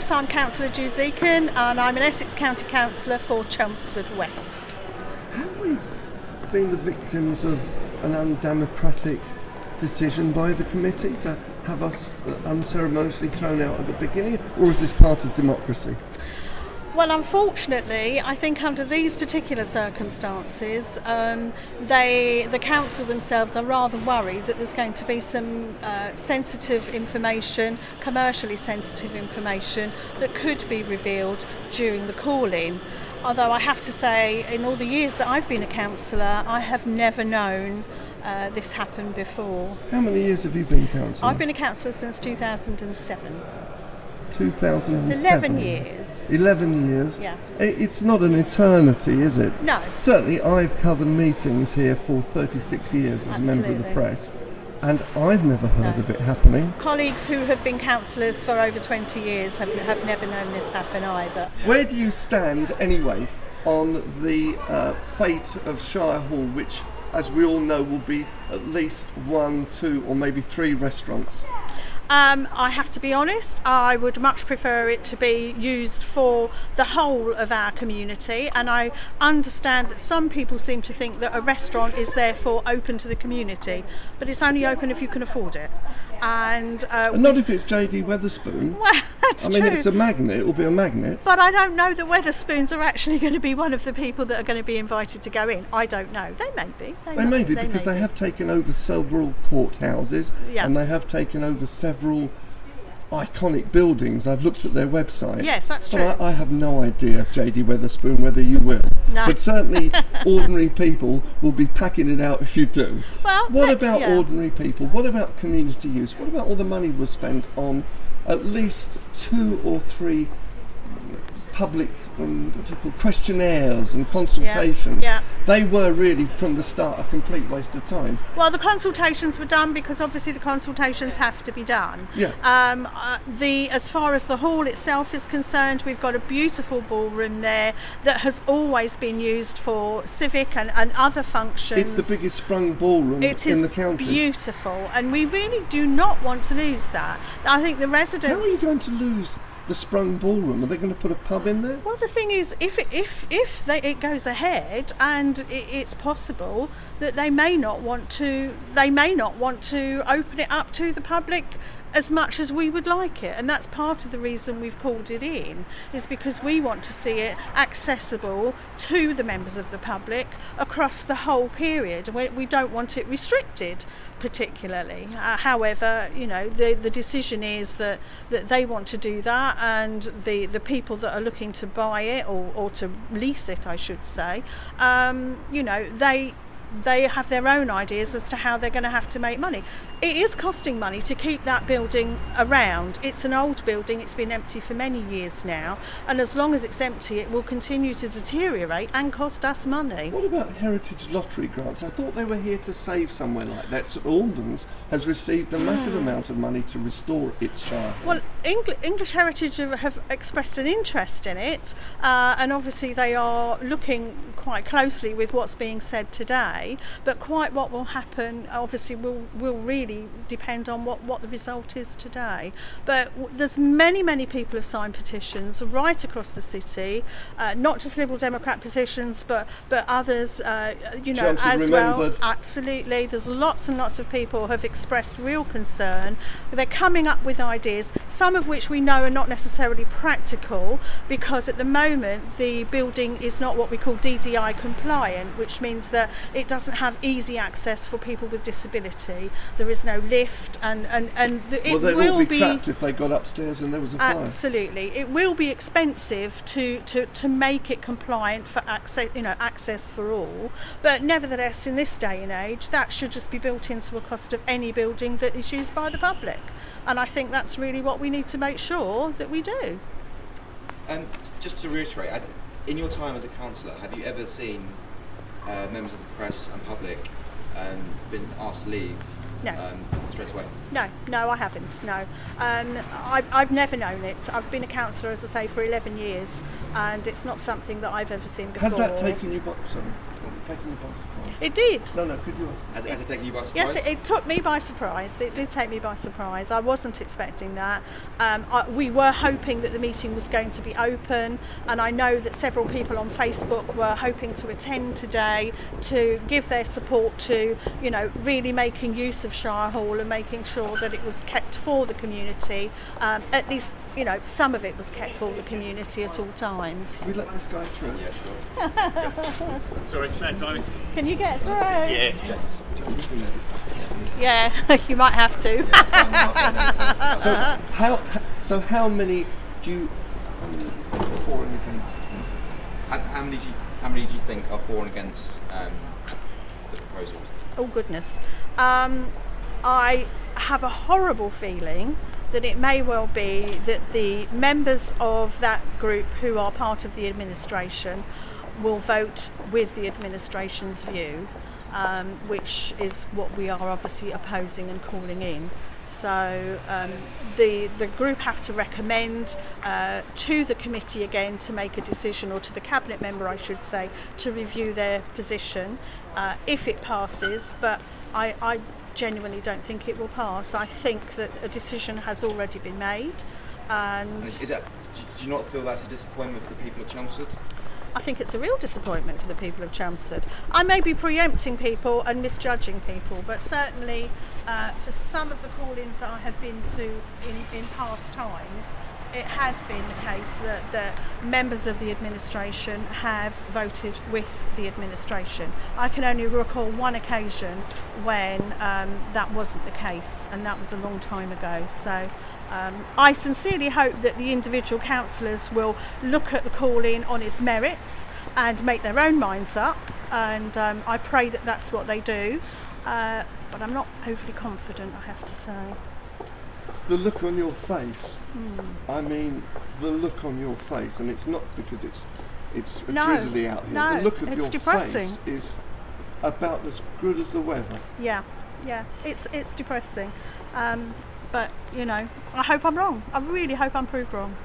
Yes, I'm Councillor Jude Deakin and I'm an Essex County Councillor for Chelmsford West. Have we been the victims of an undemocratic decision by the committee to have us unceremoniously thrown out at the beginning, or is this part of democracy? Well, unfortunately, I think under these particular circumstances, the council themselves are rather worried that there's going to be some sensitive information, commercially sensitive information, that could be revealed during the call-in. Although I have to say, in all the years that I've been a councillor, I have never known this happen before. How many years have you been councillor? I've been a councillor since 2007. 2007. So it's 11 years. 11 years? Yeah. It's not an eternity, is it? No. Certainly I've covered meetings here for 36 years as a member of the press, and I've never heard of it happening. Colleagues who have been councillors for over 20 years have never known this happen either. Where do you stand anyway on the fate of Shire Hall, which, as we all know, will be at least 1, 2 or maybe 3 restaurants? I have to be honest, I would much prefer it to be used for the whole of our community, and I understand that some people seem to think that a restaurant is therefore open to the community, but it's only open if you can afford it. And not if it's JD Wetherspoon. Well, that's true. I mean, if it's a magnet, it will be a magnet. But I don't know that Wetherspoons are actually going to be one of the people that are going to be invited to go in. I don't know. They may be. They may be because they have taken over several courthouses, and they have taken over several iconic buildings. I've looked at their website. Yes, that's true. I have no idea, JD Wetherspoon, whether you will. No. But certainly ordinary people will be packing it out if you do. Well, what about ordinary people? What about community use? What about all the money was spent on at least 2 or 3 public questionnaires and consultations? They were really from the start a complete waste of time. Well, the consultations were done because obviously the consultations have to be done. As far as the hall itself is concerned, we've got a beautiful ballroom there that has always been used for civic and other functions. It's the biggest sprung ballroom in the county. It is beautiful, and we really do not want to lose that. I think the residents... How are you going to lose the sprung ballroom? Are they going to put a pub in there? Well, the thing is, if it goes ahead, and it's possible that they may not want to open it up to the public as much as we would like it, and that's part of the reason we've called it in, is because we want to see it accessible to the members of the public across the whole period. We don't want it restricted particularly. However, the decision is that they want to do that, and the people that are looking to buy it or to lease it, I should say, they have their own ideas as to how they're going to have to make money. It is costing money to keep that building around. It's an old building, it's been empty for many years now, and as long as it's empty it will continue to deteriorate and cost us money. What about heritage lottery grants? I thought they were here to save somewhere like that. St Albans has received a massive amount of money to restore its Shire. Well, English Heritage have expressed an interest in it, and obviously they are looking quite closely with what's being said today, but quite what will happen obviously will really depend on what the result is today. But there's many people have signed petitions right across the city, not just Liberal Democrat petitions, but others, as well. Absolutely, there's lots and lots of people who have expressed real concern. They're coming up with ideas, some of which we know are not necessarily practical, because at the moment the building is not what we call DDI compliant, which means that it doesn't have easy access for people with disability. There is no lift, and it they will be trapped if they got upstairs and there was a fire. Absolutely, it will be expensive to make it compliant for access for all. But nevertheless, in this day and age, that should just be built into a cost of any building that is used by the public. And I think that's really what we need to make sure that we do. Just to reiterate, in your time as a councillor, have you ever seen members of the press and public been asked to leave? No. Straight away? No, I haven't, no. I've never known it. I've been a councillor, as I say, for 11 years, and it's not something that I've ever seen before. Has that taken you by... Sorry. taken you by surprise? It did. No, could you ask? Has it taken you by surprise? Yes, it took me by surprise. It did take me by surprise. I wasn't expecting that. We were hoping that the meeting was going to be open, and I know that several people on Facebook were hoping to attend today to give their support to, really making use of Shire Hall and making sure that it was kept for the community. At least, some of it was kept for the community at all times. We let this guy through. Yeah, sure. Sorry, same timing. Can you get through? Yeah. Yeah, you might have to. How many do you for and against? How many do you think are for and against the proposal? Oh goodness. I have a horrible feeling that it may well be that the members of that group who are part of the administration will vote with the administration's view, which is what we are obviously opposing and calling in. So the group have to recommend to the committee again to make a decision, or to the cabinet member I should say, to review their position if it passes, but I genuinely don't think it will pass. I think that a decision has already been made, and do you not feel that's a disappointment for the people of Chelmsford? I think it's a real disappointment for the people of Chelmsford. I may be preempting people and misjudging people, but certainly for some of the call-ins that I have been to in past times, it has been the case that members of the administration have voted with the administration. I can only recall one occasion when that wasn't the case, and that was a long time ago. So I sincerely hope that the individual councillors will look at the call-in on its merits and make their own minds up, and I pray that that's what they do, but I'm not overly confident, I have to say. The look on your face, I mean, the look on your face, and it's not because it's drizzly out here. No, the look of it's your depressing. face is about as good as the weather. Yeah, it's depressing. But, I hope I'm wrong. I really hope I'm proved wrong.